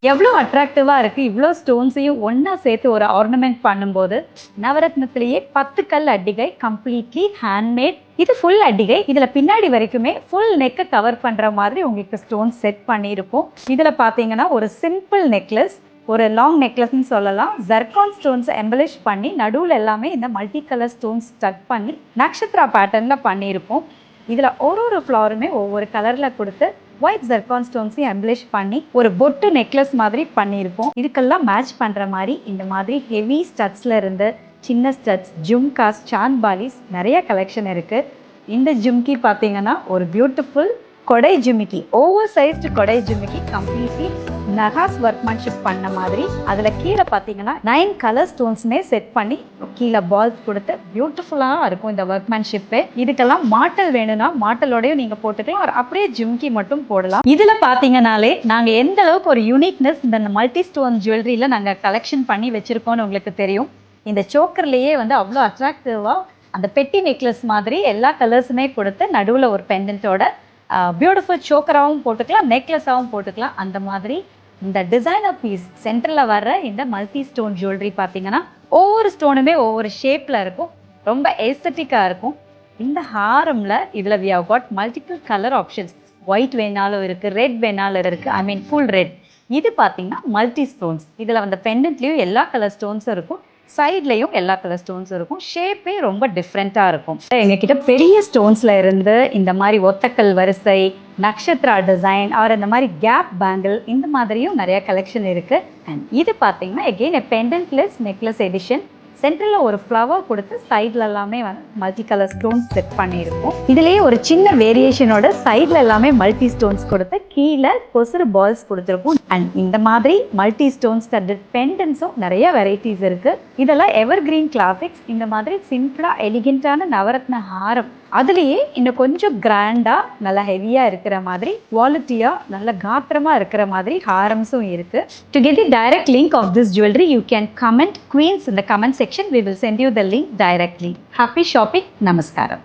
எவ்வளோ அட்ராக்டிவாக இருக்குது. இவ்வளோ ஸ்டோன்ஸையும் ஒன்றா சேர்த்து ஒரு ஆர்னமெண்ட் பண்ணும்போது நவரத்னத்திலேயே 10 கல் அட்டிகை கம்ப்ளீட்லி ஹேண்ட்மேட். இது ஃபுல் அட்டிகை. இதில் பின்னாடி வரைக்குமே ஃபுல் நெக்கை கவர் பண்ணுற மாதிரி உங்களுக்கு ஸ்டோன்ஸ் செட் பண்ணியிருக்கும். இதில் பார்த்தீங்கன்னா ஒரு சிம்பிள் நெக்லஸ், ஒரு லாங் நெக்லஸ்ன்னு சொல்லலாம். ஜர்கான் ஸ்டோன்ஸ் எம்பலிஷ் பண்ணி நடுவில் எல்லாமே இந்த மல்டி கலர் ஸ்டோன்ஸ் ஸ்டக் பண்ணி நக்ஷத்ரா பேட்டர்னில் பண்ணியிருப்போம். இதில் ஒரு ஃப்ளவருமே ஒவ்வொரு கலரில் கொடுத்து ஒயிட் ஜர்கான் ஸ்டோன்ஸையும் எம்பலிஷ் பண்ணி ஒரு பொட்டு நெக்லஸ் மாதிரி பண்ணியிருப்போம். இதுக்கெல்லாம் மேட்ச் பண்ணுற மாதிரி இந்த மாதிரி ஹெவி ஸ்டட்ஸில் இருந்து சின்ன ஸ்டட்ஸ், ஜும்காஸ், சாந்த் பாலிஸ் நிறைய கலெக்ஷன் இருக்குது. இந்த ஜும்கி பார்த்தீங்கன்னா ஒரு பியூட்டிஃபுல் கொடை ஜுமிக்கி, ஓவர் சைஸ்டு கொடை ஜுமிக்கி, கம்ப்ளீட்லி நகாஸ் ஒர்க்மேன்ஷிப் பண்ண மாதிரி. அதில் கீழே பார்த்தீங்கன்னா 9 கலர் ஸ்டோன்ஸ்னே செட் பண்ணி கீழே பால்ஸ் கொடுத்து பியூட்டிஃபுல்லாக இருக்கும் இந்த ஒர்க்மேன்ஷிப்பு. இதுக்கெல்லாம் மாட்டல் வேணும்னா மாட்டலோடையும் நீங்கள் போட்டுக்கலாம், ஒரு அப்படியே ஜும்கி மட்டும் போடலாம். இதில் பார்த்தீங்கன்னாலே நாங்கள் எந்த அளவுக்கு ஒரு யூனிக்னஸ் இந்த மல்டி ஸ்டோன் ஜுவல்லரியில் நாங்கள் கலெக்ஷன் பண்ணி வச்சுருக்கோன்னு உங்களுக்கு தெரியும். இந்த சோக்கர்லேயே அவ்வளோ அட்ராக்டிவாக அந்த பெட்டி நெக்லஸ் மாதிரி எல்லா கலர்ஸுமே கொடுத்து நடுவில் ஒரு பெண்டன்ட்டோட பியூட்டிஃபுல் சோக்கராகவும் போட்டுக்கலாம், நெக்லஸாகவும் போட்டுக்கலாம். அந்த மாதிரி இந்த டிசைனர் பீஸ் சென்டரில் வர்ற இந்த மல்டி ஸ்டோன் ஜுவல்லரி பார்த்தீங்கன்னா ஒவ்வொரு ஸ்டோனுமே ஒவ்வொரு ஷேப்பில் இருக்கும், ரொம்ப எஸ்தட்டிக்காக இருக்கும். இந்த ஹாரமில் இதில் we have got multiple colour options. White வேணாலும் இருக்குது, ரெட் வேணாலும் இருக்குது, ஃபுல் ரெட். இது பார்த்தீங்கன்னா மல்டி ஸ்டோன்ஸ். இதில் அந்த பெண்டன்ட்லேயும் எல்லா கலர் ஸ்டோன்ஸும் இருக்கும், சைட்லேயும் எல்லா கலர் ஸ்டோன்ஸும் இருக்கும். ஷேப்பே ரொம்ப டிஃப்ரெண்ட்டாக இருக்கும். எங்ககிட்ட பெரிய ஸ்டோன்ஸில் இருந்து இந்த மாதிரி ஒத்தக்கல் வரிசை, நக்ஷத்ரா டிசைன், ஆர் இந்த மாதிரி கேப் பேங்கிள், இந்த மாதிரியும் நிறைய கலெக்ஷன் இருக்குது. அண்ட் இது பார்த்தீங்கன்னா எகெயின் பெண்டன்ட்லெஸ் நெக்லஸ் எடிஷன். சென்டரில் ஒரு ஃப்ளவர் கொடுத்து சைடில் எல்லாமே மல்டி கலர் ஸ்டோன்ஸ் செட் பண்ணியிருக்கும். இதுலேயே ஒரு சின்ன வேரியேஷனோட சைடில் எல்லாமே மல்டி ஸ்டோன்ஸ் கொடுத்து கீழே கொசுறு பால்ஸ் கொடுத்துருக்கும். அண்ட் இந்த மாதிரி மல்டி ஸ்டோன்ஸ் பெண்டன்ஸும் நிறைய வெரைட்டிஸ் இருக்குது. இதெல்லாம் எவர் கிரீன் கிளாசிக்ஸ். இந்த மாதிரி சிம்பிளாக எலிகென்ட்டான நவரத்ன ஹாரம், அதுலேயே இன்னும் கொஞ்சம் கிராண்டாக நல்லா ஹெவியாக இருக்கிற மாதிரி, குவாலிட்டியாக நல்ல காத்திரமாக இருக்கிற மாதிரி ஹாரம்ஸும் இருக்குது. To get the direct link of this jewellery you can comment Queens in the comment section. We will send you the link directly. Happy shopping. Namaskaram.